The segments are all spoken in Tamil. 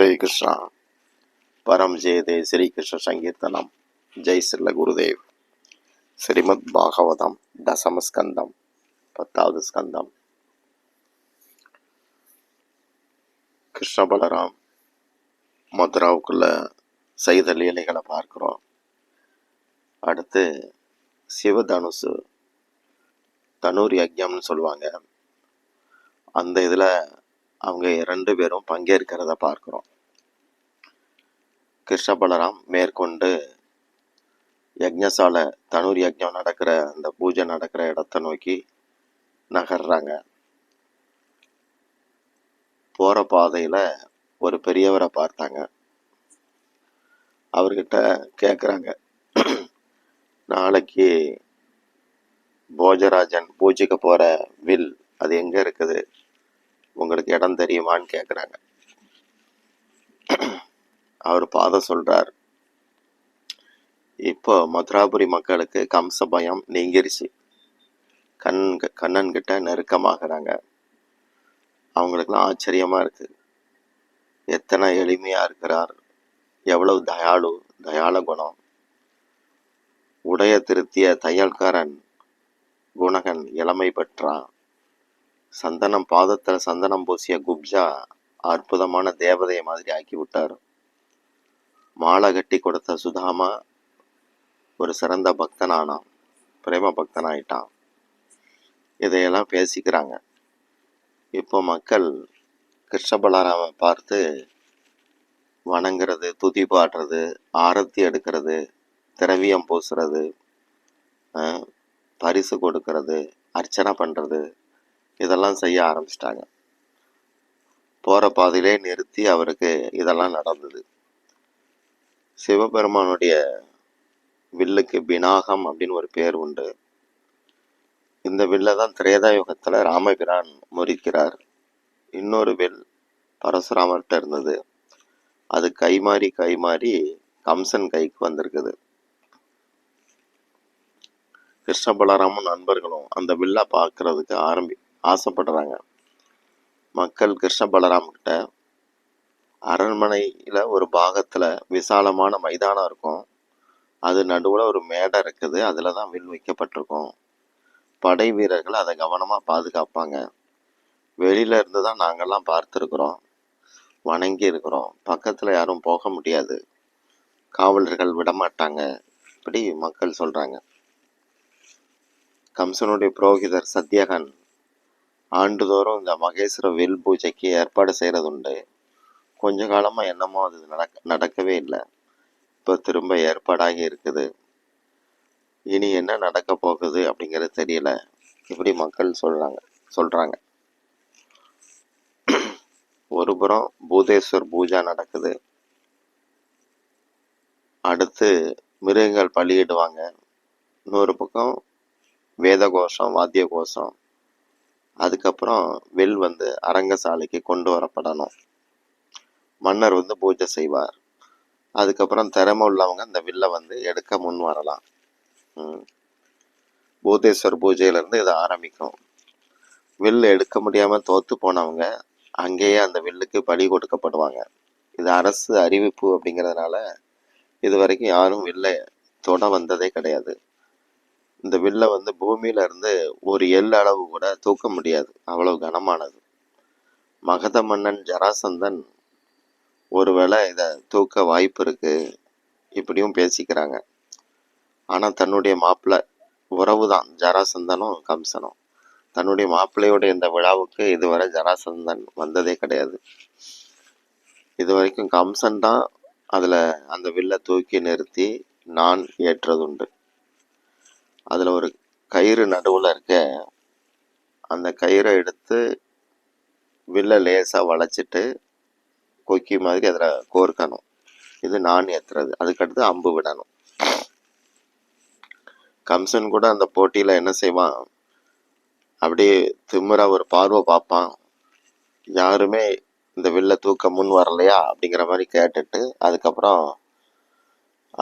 ஹரே கிருஷ்ணா. பரம் ஜெயதே ஸ்ரீ கிருஷ்ண சங்கீர்த்தனம். ஜெய் ஸ்ரீல குருதேவ். ஸ்ரீமத் பாகவதம் தசமஸ்கந்தம் 10வது ஸ்கந்தம். கிருஷ்ண பலராம் மதுராவுக்குள்ள செய்த லீலைகளை பார்க்கிறோம். அடுத்து சிவதனுசு தனூர் யஜ்யம்னு சொல்லுவாங்க. அந்த இதில் அவங்க 2 பேரும் பங்கேற்கிறத பார்க்குறோம். கிருஷ்ண பலராம் மேற்கொண்டு யஜ்ஞசாலை தனூர் யஜ்ஞம் நடக்கிற அந்த பூஜை நடக்கிற இடத்த நோக்கி நகர்றாங்க. போகிற பாதையில் ஒரு பெரியவரை பார்த்தாங்க. அவர்கிட்ட கேட்குறாங்க, நாளைக்கு போஜராஜன் பூஜைக்கு போகிற வில் அது எங்கே இருக்குது, உங்களுக்கு இடம் தெரியுமான்னு கேட்குறாங்க. அவர் பாதம் சொல்கிறார், இப்போ மதுராபுரி மக்களுக்கு கம்ச பயம் நீங்கிருச்சு. கண்ணன் கிட்ட நெருக்கமாகறாங்க. அவங்களுக்குலாம் ஆச்சரியமாக இருக்குது. எத்தனை எளிமையாக இருக்கிறார், எவ்வளவு தயாள குணம். உடைய திருத்திய தையல்காரன் குணகன் இளமை பெற்றான். சந்தனம் பாதத்தில் சந்தனம் பூசிய குப்ஜா அற்புதமான தேவதையை மாதிரி ஆக்கி விட்டார். மாலை கட்டி கொடுத்த சுதாமா ஒரு சிறந்த பக்தனானான், பிரேம பக்தனாயிட்டான். இதையெல்லாம் பேசிக்கிறாங்க. இப்போ மக்கள் கிருஷ்ண பலராம பார்த்து வணங்குறது, துதி பாடுறது, ஆரத்தி எடுக்கிறது, திரவியம் பூசுறது, பரிசு கொடுக்கறது, அர்ச்சனை பண்ணுறது, இதெல்லாம் செய்ய ஆரம்பிச்சிட்டாங்க. போகிற பாதையிலே நிறுத்தி அவருக்கு இதெல்லாம் நடந்தது. சிவபெருமானுடைய வில்லுக்கு பினாகம் அப்படின்னு ஒரு பேர் உண்டு. இந்த வில்லை தான் திரேதாயுகத்தில் ராமபிரான் முறிக்கிறார். இன்னொரு வில் பரசுராமர்கிட்ட இருந்தது. அது கைமாறி கம்சன் கைக்கு வந்திருக்குது. கிருஷ்ண பலராமும் நண்பர்களும் அந்த வில்லை பார்க்கறதுக்கு ஆசைப்படுறாங்க. மக்கள் கிருஷ்ண பலராம் கிட்ட அரண்மனையில் ஒரு பாகத்தில் விசாலமான மைதானம் இருக்கும். அது நடுவில் ஒரு மேடை இருக்குது. அதில் தான் வில் வைக்கப்பட்டிருக்கும். படை வீரர்கள் அதை கவனமாக பாதுகாப்பாங்க. வெளியில இருந்து தான் நாங்கள்லாம் பார்த்துருக்குறோம், வணங்கி இருக்கிறோம். பக்கத்தில் யாரும் போக முடியாது, காவலர்கள் விடமாட்டாங்க. இப்படி மக்கள் சொல்கிறாங்க. கம்சனுடைய புரோகிதர் சத்யகன் ஆண்டுதோறும் இந்த மகேஸ்வர வில் பூஜைக்கு ஏற்பாடு செய்கிறது உண்டு. கொஞ்ச காலமாக என்னமோ அது நடக்கவே இல்லை. இப்போ திரும்ப ஏற்பாடாகி இருக்குது. இனி என்ன நடக்க போகுது அப்படிங்கிறது தெரியல. இப்படி மக்கள் சொல்கிறாங்க. ஒரு புறம் பூதேஸ்வர் பூஜா நடக்குது. அடுத்து மிருகங்கள் பலியிடுவாங்க. இன்னொரு பக்கம் வேத கோஷம், வாத்திய கோஷம். அதுக்கப்புறம் வில் அரங்கசாலைக்கு கொண்டு வரப்படணும். மன்னர் பூஜை செய்வார். அதுக்கப்புறம் திறமை உள்ளவங்க அந்த வில்லை எடுக்க முன் வரலாம். பூதேஸ்வர் பூஜையிலேருந்து இதை ஆரம்பிக்கும். வில் எடுக்க முடியாமல் தோற்று போனவங்க அங்கேயே அந்த வில்லுக்கு பலி கொடுக்கப்படுவாங்க. இது அரசு அறிவிப்பு அப்படிங்கிறதுனால இது வரைக்கும் யாரும் வில்லை தொட வந்ததே கிடையாது. இந்த வில்லை பூமியில இருந்து ஒரு அளவு கூட தூக்க முடியாது, அவ்வளவு கனமானது. மகத மன்னன் ஜராசந்தன் ஒருவேளை இதை தூக்க வாய்ப்பு இருக்கு, இப்படியும் பேசிக்கிறாங்க. ஆனால் தன்னுடைய மாப்பிள்ளை உறவு தான் ஜராசந்தனும் கம்சனும். தன்னுடைய மாப்பிள்ளையோட இந்த விழாவுக்கு இதுவரை ஜராசந்தன் வந்ததே கிடையாது. இது வரைக்கும் கம்சன் தான் அதில் அந்த வில்லை தூக்கி நிறுத்தி நான் ஏற்றதுண்டு. அதில் ஒரு கயிறு நடுவில் இருக்க, அந்த கயிறை எடுத்து வில்லை லேசாக வளைச்சிட்டு கொக்கி மாதிரி அதில் கோர்க்கணும். இது நான் ஏற்றுறது. அதுக்கடுத்து அம்பு விடணும். கம்சன் கூட அந்த போட்டியில் என்ன செய்வான், அப்படியே திமிரா ஒரு பார்வை பார்ப்பான். யாருமே இந்த வில்லை தூக்க முன் வரலையா அப்படிங்கிற மாதிரி கேட்டுட்டு அதுக்கப்புறம்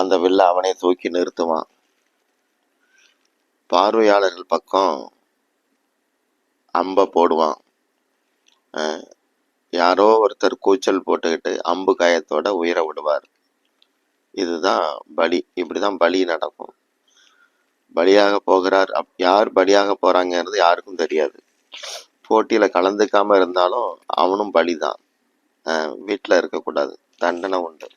அந்த வில்லை அவனே தூக்கி நிறுத்துவான். பார்வையாளர்கள் பக்கம் அம்பை போடுவான். யாரோ ஒருத்தர் கூச்சல் போட்டுக்கிட்டு அம்பு காயத்தோட உயிரை விடுவார். இதுதான் பலி. இப்படிதான் பலி நடக்கும். பலியாக போகிறார். யார் பலியாக போறாங்கிறது யாருக்கும் தெரியாது. போட்டியில கலந்துக்காம இருந்தாலும் அவனும் பலிதான். வீட்டில் இருக்கக்கூடாது, தண்டனை உண்டு.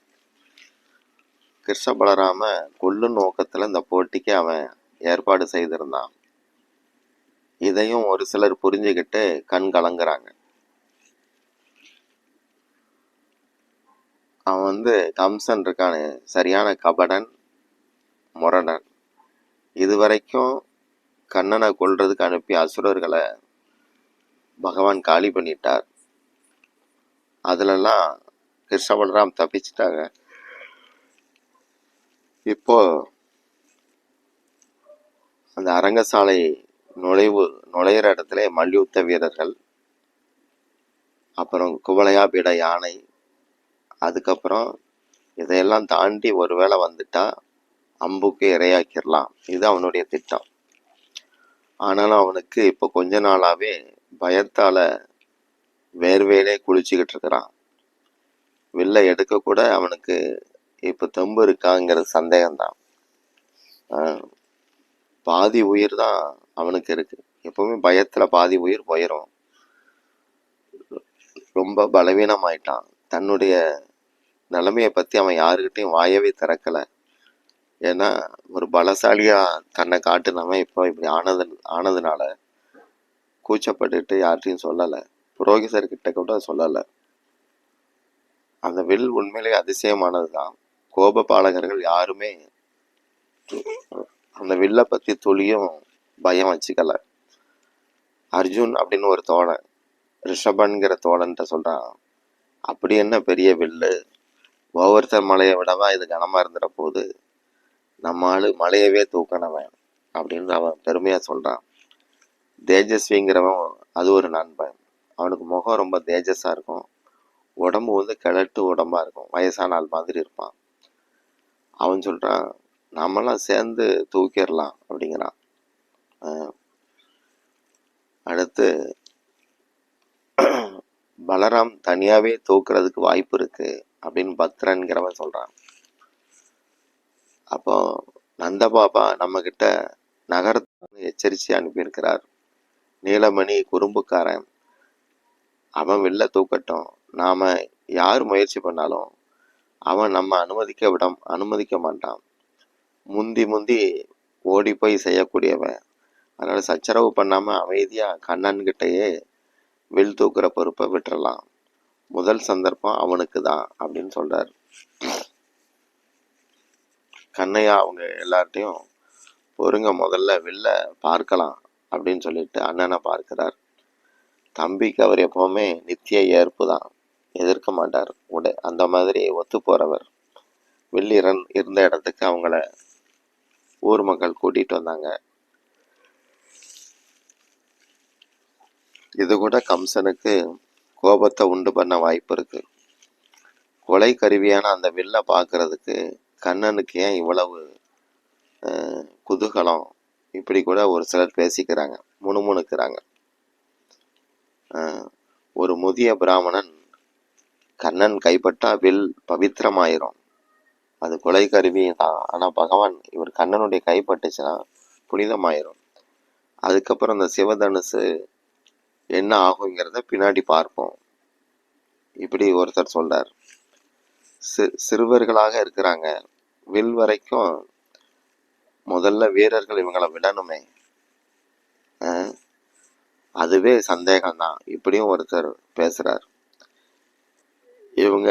கிருஷ்ண பலராம கொல்லும் நோக்கத்துல இந்த போட்டிக்கு அவன் ஏற்பாடு செய்திருந்தான். இதையும் ஒரு சிலர் புரிஞ்சுக்கிட்டு கண் கலங்குறாங்க. அவன் கம்சன் இருக்கானு சரியான கபடன், முரடன். இதுவரைக்கும் கண்ணனை கொல்றதுக்கு அனுப்பிய அசுரர்களை பகவான் காலி பண்ணிட்டார். அதுலலாம் கிருஷ்ண பலராம் தப்பிச்சிட்டாங்க. இப்போ அந்த அரங்கசாலை நுழையிற இடத்துல மல்யுத்த வீரர்கள், அப்புறம் குவளையாபீட யானை, அதுக்கப்புறம் இதையெல்லாம் தாண்டி ஒருவேளை வந்துட்டா அம்புக்கு இரையாக்கிடலாம். இது அவனுடைய திட்டம். ஆனாலும் அவனுக்கு இப்போ கொஞ்ச நாளாவே பயத்தால வேர்வையிலே குளிச்சுக்கிட்டு இருக்கிறான். வில்ல எடுக்க கூட அவனுக்கு இப்ப தெம்பு இருக்காங்கிறது சந்தேகம்தான். பாதி உயிர் தான் அவனுக்கு இருக்கு. எப்பவுமே பயத்துல பாதி உயிர் போயிடும். ரொம்ப பலவீனமாயிட்டான். தன்னுடைய நிலைமையை பத்தி அவன் யாருக்கிட்டையும் வாயவே திறக்கல. ஏன்னா ஒரு பலசாலியா தன்னை காட்டுனவன் இப்போ இப்படி ஆனதுனால கூச்சப்பட்டுட்டு யார்ட்டையும் சொல்லலை. புரோகிதர்கிட்ட கூட சொல்லலை. அந்த வில் உண்மையிலே அதிசயமானதுதான். கோபபாலகர்கள் யாருமே அந்த வில்லை பத்தி துளியும் பயம் வச்சுக்கல. அர்ஜுன் அப்படின்னு ஒரு தோழன், ரிஷபன்கிற தோழன்ட்ட சொல்றான், அப்படி என்ன பெரிய வில்லு, ஒவ்வொருத்தர் மலையை விடவா இது கனமா இருந்துட போகுது, நம்ம ஆளு மலையவே தூக்கணவன் அப்படின்னு அவன் பெருமையா சொல்றான். தேஜஸ்விங்கிறவன் அது ஒரு நண்பன். அவனுக்கு முகம் ரொம்ப தேஜஸா இருக்கும். உடம்பு கிழட்டு உடம்பா இருக்கும். வயசான ஆள் மாதிரி இருப்பான். அவன் சொல்றான், நாமெல்லாம் சேர்ந்து தூக்கிடலாம் அப்படிங்கிறான். அடுத்து பலராம் தனியாவே தூக்குறதுக்கு வாய்ப்பு இருக்கு அப்படின்னு பத்ரன்கிறவன் சொல்றான். அப்போ நந்தபாபா நம்ம கிட்ட நகரத்துக்கு எச்சரிச்சு அனுப்பியிருக்கிறார். நீலமணி குறும்புக்காரன், அவன் வெளில தூக்கட்டும். நாம யார் முயற்சி பண்ணாலும் அவன் நம்ம அனுமதிக்க மாட்டான். முந்தி ஓடி போய் செய்யக்கூடியவன். அதனால சச்சரவு பண்ணாம அமைதியா கண்ணன்கிட்டயே வில் தூக்குற பொறுப்பை விட்டுறலாம். முதல் சந்தர்ப்பம் அவனுக்கு தான் அப்படின்னு சொல்றாரு. கண்ணையா அவங்க எல்லார்ட்டையும் பொறுங்க, முதல்ல வில்ல பார்க்கலாம் அப்படின்னு சொல்லிட்டு அண்ணனை பார்க்கிறார். தம்பிக்கு அவர் எப்பவுமே நித்திய ஏற்பு தான், எதிர்க்க மாட்டார். அந்த மாதிரி ஒத்து போறவர். வில் இருந்த இடத்துக்கு அவங்கள ஊர் மக்கள் கூட்டிட்டு வந்தாங்க. இது கூட கம்சனுக்கு கோபத்தை உண்டு பண்ண வாய்ப்பு இருக்கு. கொலை கருவியான அந்த வில்ல பார்க்கறதுக்கு கண்ணனுக்கு ஏன் இவ்வளவு குதூகலம், இப்படி கூட ஒரு சிலர் பேசிக்கிறாங்க, முணுமுணுக்கிறாங்க. ஒரு முதிய பிராமணன், கண்ணன் கைப்பட்டா வில் பவித்திரமாயிரும், அது கொலை கருவி தான், ஆனா பகவான் இவர் கண்ணனுடைய கைப்பட்டுச்சுன்னா புனிதமாயிரும். அதுக்கப்புறம் அந்த சிவதனுசு என்ன ஆகுங்கிறத பின்னாடி பார்ப்போம், இப்படி ஒருத்தர் சொல்றார். சிறுவர்களாக இருக்கிறாங்க, வில் வரைக்கும் முதல்ல வீரர்கள் இவங்களை விடணுமே, அதுவே சந்தேகம்தான், இப்படியும் ஒருத்தர் பேசுறார். இவங்க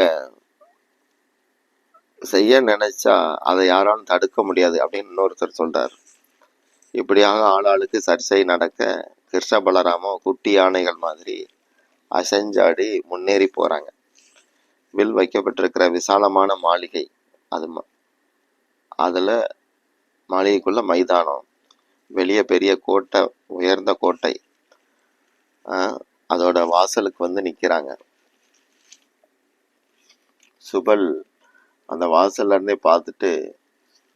செய்ய நினைச்சா அதை யாராலும் தடுக்க முடியாது அப்படின்னு இன்னொருத்தர் சொல்றார். இப்படியாக ஆளாளுக்கு சர்ச்சை நடக்க கிருஷ்ண பலராமம் குட்டி யானைகள் மாதிரி அசைஞ்சாடி முன்னேறி போறாங்க. வில் வைக்கப்பட்டிருக்கிற விசாலமான மாளிகை, அதுல மாளிகைக்குள்ள மைதானம், வெளியே பெரிய கோட்டை, உயர்ந்த கோட்டை, அதோட வாசலுக்கு நிக்கிறாங்க. சுபல் அந்த வாசல்ல இருந்தே பார்த்துட்டு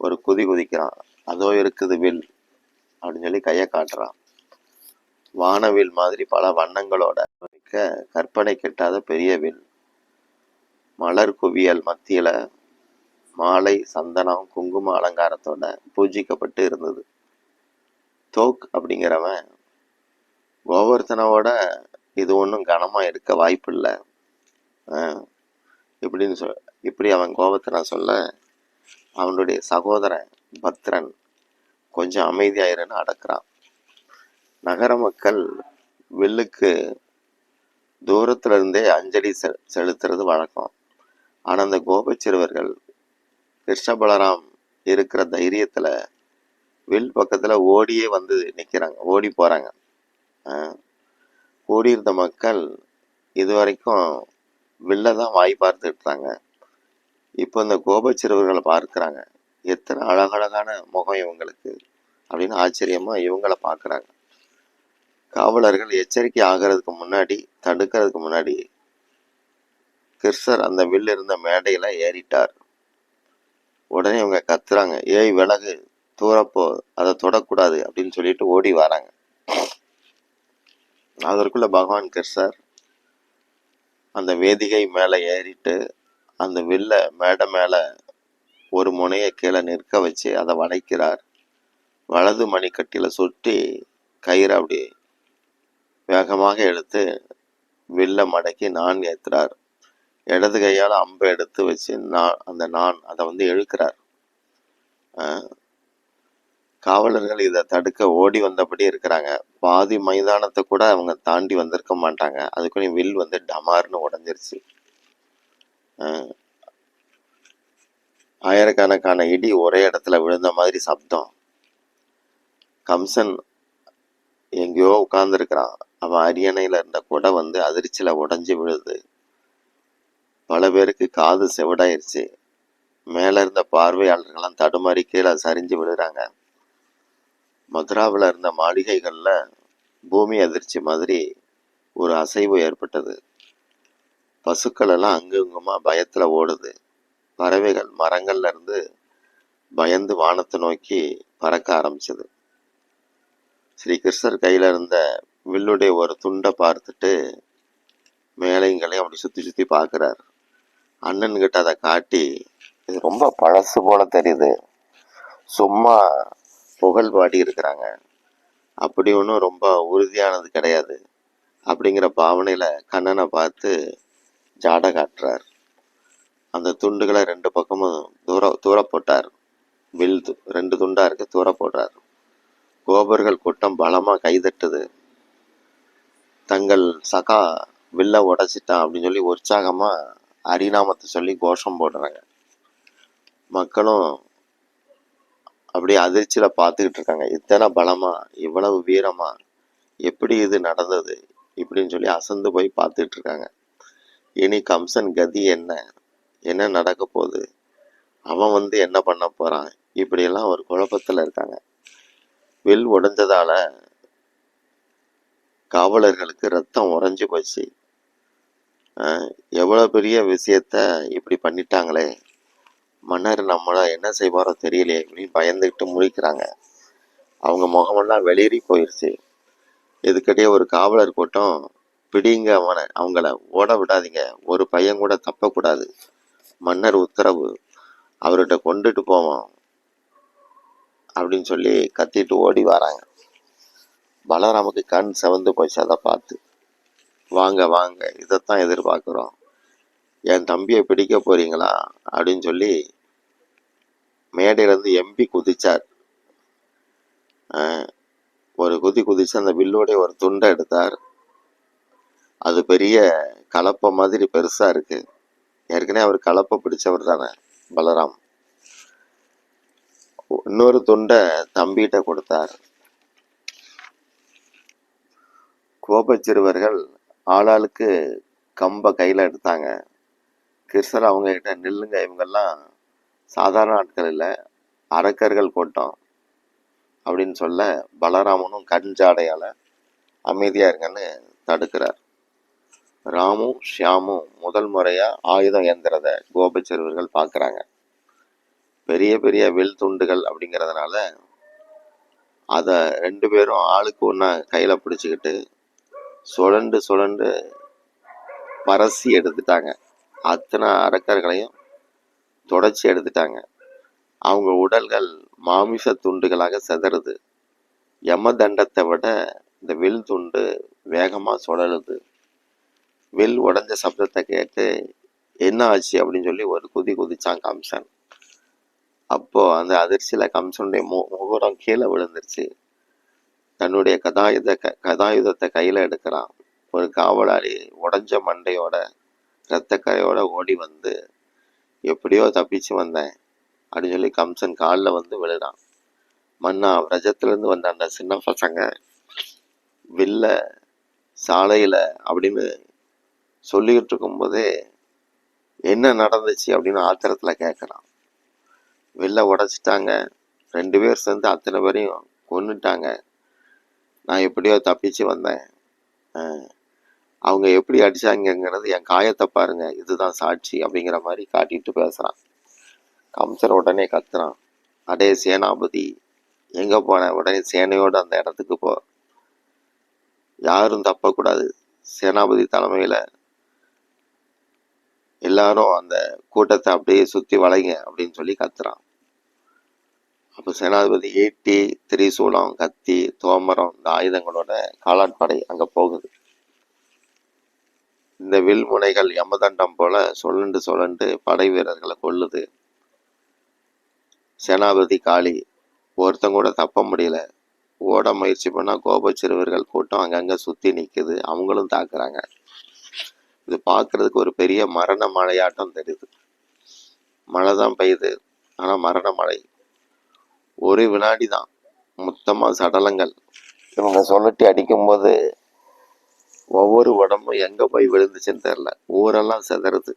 ஒரு குதிக்கிறான். அதோ இருக்குது வில் அப்படின்னு சொல்லி கையை காட்டுறான். வானவில் மாதிரி பல வண்ணங்களோட இருக்க கற்பனை கெட்டாத பெரிய வில். மலர் குவியல் மத்தியில மாலை, சந்தனம், குங்கும அலங்காரத்தோட பூஜிக்கப்பட்டு இருந்தது. தோக் அப்படிங்கிறவன் கோவர்த்தனோட இது ஒன்றும் கனமா இருக்க வாய்ப்பு இல்லை இப்படின்னு இப்படி அவன் கோவர்த்தன சொல்ல, அவனுடைய சகோதரன் பத்ரன் கொஞ்சம் அமைதியாயிருன்னு அடக்குறான். நகர மக்கள் வில்லுக்கு தூரத்துல இருந்தே அஞ்சலி செலுத்துறது வழக்கம். ஆனா அந்த கோபச்சிறுவர்கள் கிருஷ்ண பலராம் இருக்கிற தைரியத்துல வில் பக்கத்துல ஓடியே வந்து நிக்கிறாங்க, ஓடி போறாங்க. ஓடி இருந்த மக்கள் இது வரைக்கும் வில்லதான் வாய் பார்த்துட்டு இருந்தாங்க. இப்போ இந்த கோபச்சிறுவர்களை பார்க்கிறாங்க. எத்தனை அழகழகான முகம் இவங்களுக்கு அப்படின்னு ஆச்சரியமா இவங்கள பாக்குறாங்க. காவலர்கள் எச்சரிக்கை ஆகிறதுக்கு முன்னாடி, தடுக்கிறதுக்கு முன்னாடி கிருஷ்ணர் அந்த வில் இருந்த மேடையில ஏறிட்டார். உடனே இவங்க கத்துறாங்க, ஏய் விலகு, தூரப்போ, அதை தொடக்கூடாது அப்படின்னு சொல்லிட்டு ஓடி வராங்க. அதற்குள்ள பகவான் கிருஷ்ணர் அந்த வேதிகை மேல ஏறிட்டு அந்த வில்ல மேடை மேல ஒரு முனைய கீழே நிற்க வச்சு அதை வளைக்கிறார். வலது மணிக்கட்டில சுற்றி கயிறு அப்படி வேகமாக எடுத்து வில்ல மடக்கி நான் ஏத்துறார். இடது கையால் அம்பை எடுத்து வச்சு அந்த அதை வந்து இழுக்கிறார். காவலர்கள் இதை தடுக்க ஓடி வந்தபடி இருக்கிறாங்க. பாதி மைதானத்தை கூட அவங்க தாண்டி வந்திருக்க மாட்டாங்க. அதுக்குள்ள வில் வந்து டமார்னு உடஞ்சிருச்சு. ஆயிரக்கணக்கான இடி ஒரே இடத்துல விழுந்த மாதிரி சப்தம். கம்சன் எங்கேயோ உட்கார்ந்துருக்கிறான். அவன் அரியணையில இருந்த கொடை வந்து அதிர்ச்சியில உடஞ்சி விழுது. பல பேருக்கு காது செவிடாயிருச்சு. மேல இருந்த பார்வையாளர்கள்லாம் தடுமாறி கீழே சரிஞ்சு விழுறாங்க. மதுராவில் இருந்த மாளிகைகள்ல பூமி அதிர்ச்சி மாதிரி ஒரு அசைவு ஏற்பட்டது. பசுக்கள் எல்லாம் அங்குமா பயத்துல ஓடுது. பறவைகள் மரங்கள்ல இருந்து பயந்து வானத்தை நோக்கி பறக்க ஆரம்பிச்சது. ஸ்ரீ கிருஷ்ணர் கையில இருந்த வில்லுடைய ஒரு துண்டை பார்த்துட்டு மேலைங்களையும் அப்படி சுத்தி சுத்தி பாக்குறாரு. அண்ணன் கிட்ட அதை காட்டி, இது ரொம்ப பழசு போல தெரியுது, சும்மா புகழ் பாடி இருக்கிறாங்க, அப்படி ஒன்றும் ரொம்ப உறுதியானது கிடையாது அப்படிங்கிற பாவனையில கண்ணனை பார்த்து ஜாட காட்டுறார். அந்த துண்டுகளை ரெண்டு பக்கமும் தூர போட்டார். வில் 2 துண்டா இருக்கு, தூர போடுறார். கோபர்கள் கூட்டம் பலமா கைதட்டுது. தங்கள் சகா வில்ல உடைச்சிட்டான் அப்படின்னு சொல்லி உற்சாகமா ஹரிநாமத்தை சொல்லி கோஷம் போடுறாங்க. மக்களும் அப்படியே அதிர்ச்சியில பார்த்துக்கிட்டு இருக்காங்க. இத்தனை பலமா, இவ்வளவு வீரமா, எப்படி இது நடந்தது இப்படின்னு சொல்லி அசந்து போய் பார்த்துட்டு இருக்காங்க. இனி கம்சன் கதி என்ன, என்ன நடக்க போகுது, அவன் வந்து என்ன பண்ண போறான், இப்படியெல்லாம் ஒரு குழப்பத்துல இருக்காங்க. வில் உடைஞ்சதால காவலர்களுக்கு ரத்தம் உறைஞ்சு போச்சு. எவ்வளவு பெரிய விஷயத்த இப்படி பண்ணிட்டாங்களே, மன்னர் நம்மள என்ன செய்வாரோ தெரியலையே அப்படின்னு பயந்துகிட்டு முழிக்கிறாங்க. அவங்க முகமெல்லாம் வெளியேறி போயிருச்சு. இதுக்கிட்டே ஒரு காவலர் கூட்டம், பிடிங்க அவங்கள ஓட விடாதீங்க, ஒரு பையன் கூட தப்பக்கூடாது, மன்னர் உத்தரவு, அவர்கிட்ட கொண்டுட்டு போவோம் அப்படின்னு சொல்லி கத்திட்டு ஓடி வராங்க. பலராமுக்கு கண் செவந்து போச்சு அதை பார்த்து. வாங்க வாங்க, இதைத்தான் எதிர்பார்க்கிறோம், என் தம்பியை பிடிக்க போறீங்களா அப்படின்னு சொல்லி மேடையிலேருந்து எம்பி குதிச்சார். ஒரு குதிச்சு அந்த வில்லோடைய ஒரு துண்டை எடுத்தார். அது பெரிய கலப்பை மாதிரி பெருசா இருக்கு. ஏற்கனவே அவர் கலப்பை பிடிச்சவர் தானே பலராம். இன்னொரு துண்டை தம்பிகிட்ட கொடுத்தார். கோபச்சிறுவர்கள் ஆளாளுக்கு கம்ப கையில எடுத்தாங்க. கிருஷ்ணர் அவங்க கிட்ட, நில்லுங்க, இவங்கெல்லாம் சாதாரண ஆட்கள் இல்லை, அரக்கர்கள் கூட்டம் அப்படின்னு சொல்ல, பலராமனும் கஞ்சாடையால அமைதியா இருங்கன்னு தடுக்கிறார். ராமும் ஷியாமும் முதல் முறையா ஆயுதம் ஏந்திரத கோபச்சிறுவர்கள் பார்க்குறாங்க. பெரிய பெரிய வில் துண்டுகள் அப்படிங்கிறதுனால அதை 2 பேரும் ஆளுக்கு ஒன்றா கையில பிடிச்சிக்கிட்டு சுழண்டு பரசி எடுத்துட்டாங்க. அத்தனை அரக்கர்களையும் தொடச்சி எடுத்துட்டாங்க. அவங்க உடல்கள் மாமிச துண்டுகளாக சிதறுது. யம தண்டத்தை விட இந்த வில் துண்டு வேகமா சுழலுது. வில் உடஞ்ச சப்தத்தை கேட்டு என்ன ஆச்சு அப்படின்னு சொல்லி ஒரு குதி குதிச்சான் கம்சன். அப்போ அந்த அதிர்ச்சியில கம்சனுடைய முகரம் கீழே விழுந்துருச்சு. தன்னுடைய கதாயுதத்தை கையில எடுக்கிறான். ஒரு காவலாளி உடஞ்ச மண்டையோட இரத்தக்கரையோட ஓடி வந்து எப்படியோ தப்பிச்சு வந்தேன் அப்படின்னு சொல்லி கம்சன் காலில் வந்து விழுறான். மன்னா, ரஜத்திலிருந்து வந்த அந்த சின்ன பசங்க வில்ல சாலையில அப்படின்னு சொல்லிக்கிட்டு இருக்கும்போதே என்ன நடந்துச்சு அப்படின்னு ஆத்திரத்துல கேட்கறான். வில்ல உடைச்சிட்டாங்க, 2 பேர் சேர்ந்து அத்தனை பேரையும் கொன்னுட்டாங்க, நான் எப்படியோ தப்பிச்சு வந்தேன், அவங்க எப்படி அடிச்சாங்கிறது என் காயத்தை பாருங்க, இதுதான் சாட்சி அப்படிங்கிற மாதிரி காட்டிட்டு பேசுறான். கம்சன் உடனே கத்துறான், அடே சேனாபதி, எங்க போன? உடனே சேனையோடு அந்த இடத்துக்கு போ, யாரும் தப்பக்கூடாது, சேனாபதி தலைமையில எல்லாரும் அந்த கூட்டத்தை அப்படியே சுத்தி வளைங்க அப்படின்னு சொல்லி கத்துறான். அப்போ சேனாதிபதி ஈட்டி, திரிசூலம், கத்தி, தோமரம் இந்த ஆயுதங்களோட காலாட்படை அங்க போகுது. இந்த வில் முனைகள் யமதண்டம் போல சொல்லண்டு படை வீரர்களை கொல்லுது. சேனாபதி காளி ஒருத்தங்க கூட தப்ப முடியல. ஓட முயற்சி பண்ணா கோப சிறுவர்கள் கூட்டம் அங்கங்க சுத்தி நிக்குது, அவங்களும் தாக்குறாங்க. இது பார்க்கறதுக்கு ஒரு பெரிய மரண மழையாட்டம் தெரியுது. மழை தான் பெய்யுது, ஆனா மரண மழை. ஒரு வினாடி தான், மொத்தமா சடலங்கள். இவங்க சொல்லட்டி அடிக்கும்போது ஒவ்வொரு உடம்பும் எங்க போய் விழுந்துச்சுன்னு தெரியல, ஊரெல்லாம் சிதறுது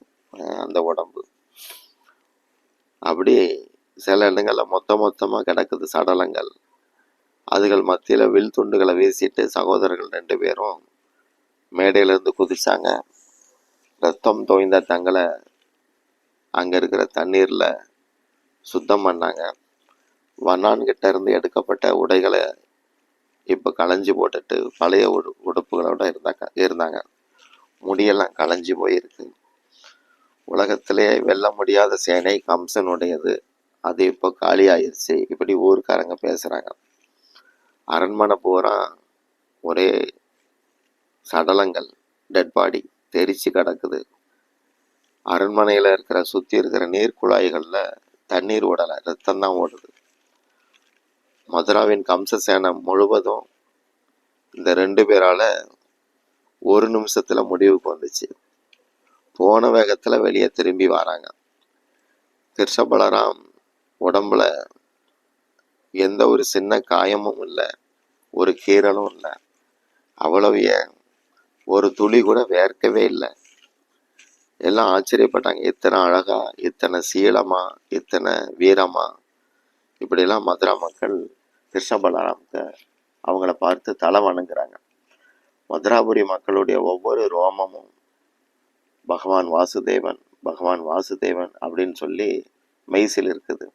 அந்த உடம்பு. அப்படி சில இடங்கள்ல மொத்தமா கிடக்குது சடலங்கள். அதுகள் மத்தியில வில் துண்டுகளை வீசிட்டு சகோதரர்கள் 2 பேரும் மேடையில இருந்து குதிச்சாங்க. ரத்தம் தோய்ந்த தங்களை அங்க இருக்கிற தண்ணீர்ல சுத்தம் பண்ணாங்க. வண்ணான்கிட்ட இருந்து எடுக்கப்பட்ட உடைகளை இப்ப களைஞ்சு போட்டுட்டு பழைய உடுப்புகளோட இருந்தாங்க. முடியெல்லாம் களைஞ்சு போயிருக்கு. உலகத்திலே வெல்ல முடியாத சேனை கம்சனுடையது, அது இப்போ காலி ஆயிடுச்சு, இப்படி ஊருக்காரங்க பேசுறாங்க. அரண்மனை பூரா ஒரே சடலங்கள், டெட் பாடி தெரிச்சு கிடக்குது. அரண்மனையில சுத்தி இருக்கிற நீர் குழாய்கள்ல தண்ணீர் ஓடல, ரத்தம் தான் ஓடுது. மதுராவின் கம்ச சேனை முழுவதும் இந்த 2 பேரால ஒரு நிமிஷத்துல முடிவுக்கு வந்துச்சு. போன வேகத்துல வெளியே திரும்பி வராங்க. கிருஷ்ண பலராம் உடம்புல எந்த ஒரு சின்ன காயமும் இல்லை, ஒரு கீறலும் இல்லை. அவ்வளவு ஒரு துளி கூட வேர்க்கவே இல்லை. எல்லாம் ஆச்சரியப்பட்டாங்க, இத்தனை அழகா, இத்தனை சீலமா, இத்தனை வீரமா. இப்படிலாம் மதுரா மக்கள் கிருஷ்ண பலராமத்தை அவங்கள பார்த்து தலை வணங்குறாங்க. மதுராபுரி மக்களுடைய ஒவ்வொரு ரோமமும் பகவான் வாசுதேவன், பகவான் வாசுதேவன் அப்படின்னு சொல்லி மெய்சில் இருக்குது.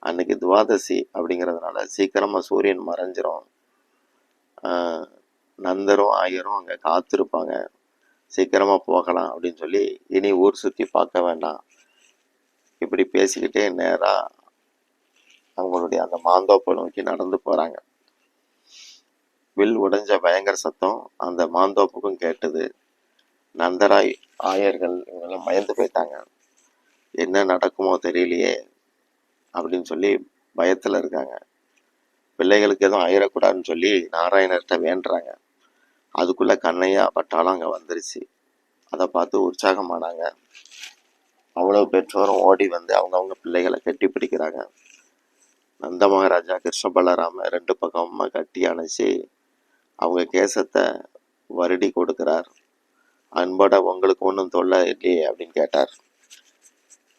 அன்னைக்கு துவாதசி அப்படிங்கிறதுனால சீக்கிரமா சூரியன் மறைஞ்சிரும். நந்தரும் ஆயரும் அங்க காத்திருப்பாங்க, சீக்கிரமா போகலாம் அப்படின்னு சொல்லி இனி ஊர் சுத்தி பார்க்க வேண்டாம் இப்படி பேசிக்கிட்டே நேரா அவங்களுடைய அந்த மாந்தோப்பை நோக்கி நடந்து போறாங்க. வில் உடைஞ்ச பயங்கர சத்தம் அந்த மாந்தோப்புக்கும் கேட்டது. நந்தராய், ஆயர்கள் இவங்கெல்லாம் பயந்து போயிட்டாங்க. என்ன நடக்குமோ தெரியலையே அப்படின்னு சொல்லி பயத்துல இருக்காங்க. பிள்ளைகளுக்கு எதுவும் ஆயிடக்கூடாதுன்னு சொல்லி நாராயணர்கிட்ட வேண்டுறாங்க. அதுக்குள்ள கண்ணையா பட்டாலும் அங்க வந்துருச்சு. அதை பார்த்து உற்சாகமானாங்க. அவ்வளவு பெற்றோரும் ஓடி வந்து அவங்கவுங்க பிள்ளைகளை கட்டி பிடிக்கிறாங்க. நந்த மகாராஜா கிருஷ்ண பலராம 2 பக்கமா கட்டி அணைச்சி அவங்க கேசத்தை வருடி கொடுக்கிறார். அன்போட, உங்களுக்கு ஒன்றும் தொல்லை இல்லையே அப்படின்னு கேட்டார்.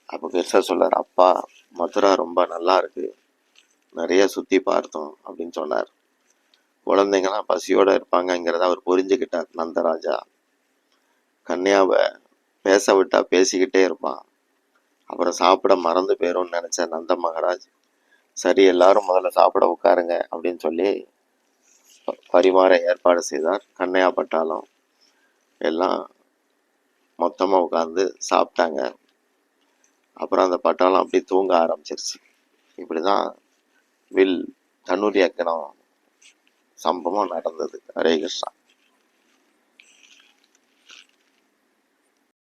அப்போ கிருஷ்ணர் சொல்றார், அப்பா, மதுரா ரொம்ப நல்லா இருக்கு, நிறைய சுத்தி பார்த்தோம் அப்படின்னு சொன்னார். குழந்தைங்களாம் பசியோட இருப்பாங்கங்கிறத அவர் புரிஞ்சுக்கிட்டார். நந்தராஜா கன்யாவை பேச விட்டா பேசிக்கிட்டே இருப்பான், அப்புறம் சாப்பிட மறந்து போயிடும்னு நினைச்ச நந்த மகாராஜ், சரி எல்லாரும் முதல்ல சாப்பிட உட்காருங்க அப்படின்னு சொல்லி பரிமாற ஏற்பாடு செய்தார். கண்ணையா பட்டாலும் எல்லாம் மொத்தமாக உட்காந்து சாப்பிட்டாங்க. அப்புறம் அந்த பட்டாளம் அப்படி தூங்க ஆரம்பிச்சிருச்சு. இப்படிதான் வில் தன்னுடைய கிணம் சம்பவம் நடந்தது. ஹரே கிருஷ்ணா.